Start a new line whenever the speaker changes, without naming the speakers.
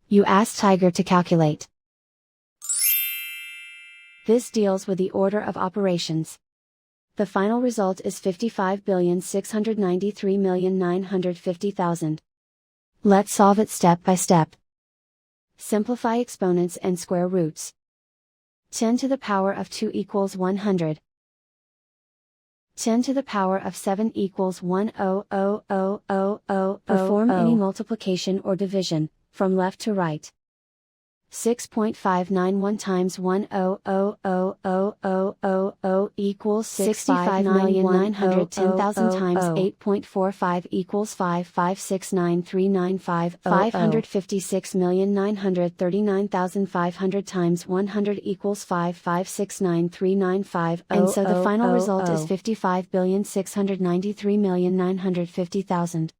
You ask Tiger to calculate. This deals with the order of operations. The final result is 55,693,950,000. Let's solve it step by step. Simplify exponents and square roots. 10 to the power of 2 equals 100. 10 to the power of 7 equals 1,000,000. Perform any multiplication or division, from left to right. 6.591 times 1,000,000 equals 65,910,000 times 8.45 equals 5,569,395. 556,939,500 times 100 equals 5,569,395. And so the final result is 55,693,950,000.